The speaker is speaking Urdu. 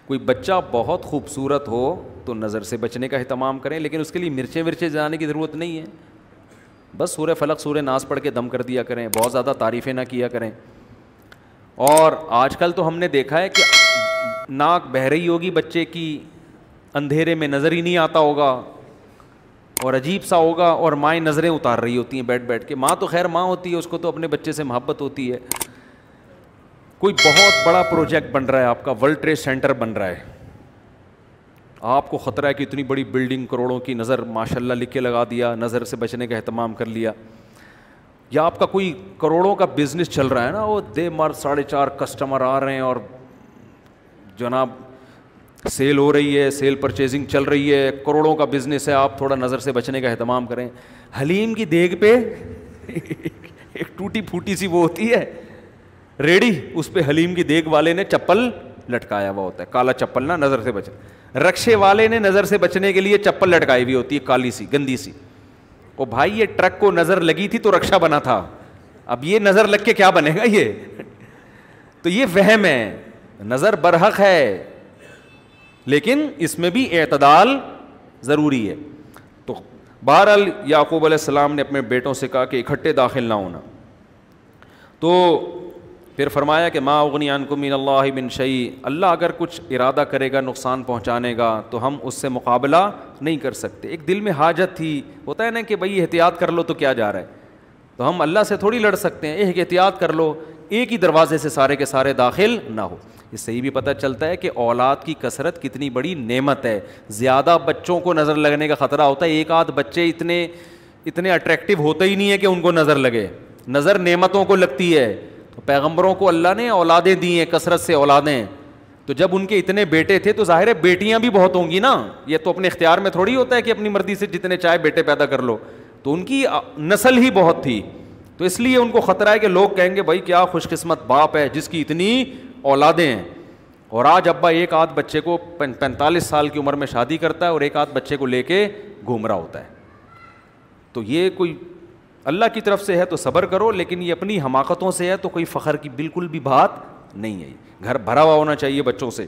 کوئی بچہ بہت خوبصورت ہو تو نظر سے بچنے کا اہتمام کریں, لیکن اس کے لیے مرچیں جلانے کی ضرورت نہیں ہے. بس سورہ فلق سورہ ناس پڑھ کے دم کر دیا کریں, بہت زیادہ تعریفیں نہ کیا کریں. اور آج کل تو ہم نے دیکھا ہے کہ ناک بہہ رہی ہوگی بچے کی, اندھیرے میں نظر ہی نہیں آتا ہوگا اور عجیب سا ہوگا, اور مائیں نظریں اتار رہی ہوتی ہیں بیٹھ کے. ماں تو خیر ماں ہوتی ہے, اس کو تو اپنے بچے سے محبت ہوتی ہے. کوئی بہت بڑا پروجیکٹ بن رہا ہے, آپ کا ورلڈ ٹریڈ سینٹر بن رہا ہے, آپ کو خطرہ ہے کہ اتنی بڑی بلڈنگ کروڑوں کی, نظر ماشاء اللہ لکھ کے لگا دیا, نظر سے بچنے کا اہتمام کر لیا. یا آپ کا کوئی کروڑوں کا بزنس چل رہا ہے نا, وہ دے مار 4.5 کسٹمر آ رہے ہیں اور جناب سیل ہو رہی ہے, سیل پرچیزنگ چل رہی ہے, کروڑوں کا بزنس ہے, آپ تھوڑا نظر سے بچنے کا اہتمام کریں. حلیم کی دیگ پہ ایک ٹوٹی پھوٹی سی وہ ہوتی ہے ریڑی, اس پہ حلیم کی دیگ والے نے چپل لٹکایا ہوا ہوتا ہے, کالا چپل نا, نظر سے بچے. رکشے والے نے نظر سے بچنے کے لیے چپل لٹکائی ہوئی ہوتی ہے, کالی سی گندی سی. او بھائی یہ ٹرک کو نظر لگی تھی تو رکشا بنا تھا, اب یہ نظر لگ کے کیا بنے گا یہ؟ تو یہ وہم ہے. نظر برحق ہے لیکن اس میں بھی اعتدال ضروری ہے. تو بہرحال یعقوب علیہ السلام نے اپنے بیٹوں سے کہا کہ اکٹھے داخل نہ ہونا. تو پھر فرمایا کہ ما اغنی عنکم من اللہ من شیء, اللہ اگر کچھ ارادہ کرے گا نقصان پہنچانے کا تو ہم اس سے مقابلہ نہیں کر سکتے. ایک دل میں حاجت تھی, ہوتا ہے نا کہ بھائی احتیاط کر لو تو کیا جا رہا ہے, تو ہم اللہ سے تھوڑی لڑ سکتے ہیں. ایک احتیاط کر لو, ایک ہی دروازے سے سارے کے سارے داخل نہ ہو. اس سے یہ بھی پتہ چلتا ہے کہ اولاد کی کثرت کتنی بڑی نعمت ہے. زیادہ بچوں کو نظر لگنے کا خطرہ ہوتا ہے, ایک آدھ بچے اتنے اٹریکٹیو ہوتے ہی نہیں ہے کہ ان کو نظر لگے. نظر نعمتوں کو لگتی ہے. تو پیغمبروں کو اللہ نے اولادیں دی ہیں, کثرت سے اولادیں, تو جب ان کے اتنے بیٹے تھے تو ظاہر ہے بیٹیاں بھی بہت ہوں گی نا, یہ تو اپنے اختیار میں تھوڑی ہوتا ہے کہ اپنی مرضی سے جتنے چاہے بیٹے پیدا کر لو. تو ان کی نسل ہی بہت تھی, تو اس لیے ان کو خطرہ ہے کہ لوگ کہیں گے بھائی کیا خوش قسمت باپ ہے جس کی اتنی اولادیں ہیں. اور آج ابا ایک آدھ بچے کو 45 سال کی عمر میں شادی کرتا ہے اور ایک آدھ بچے کو لے کے گھوم رہا ہوتا ہے. تو یہ کوئی اللہ کی طرف سے ہے تو صبر کرو, لیکن یہ اپنی حماقتوں سے ہے تو کوئی فخر کی بالکل بھی بات نہیں ہے. گھر بھرا ہوا ہونا چاہیے بچوں سے.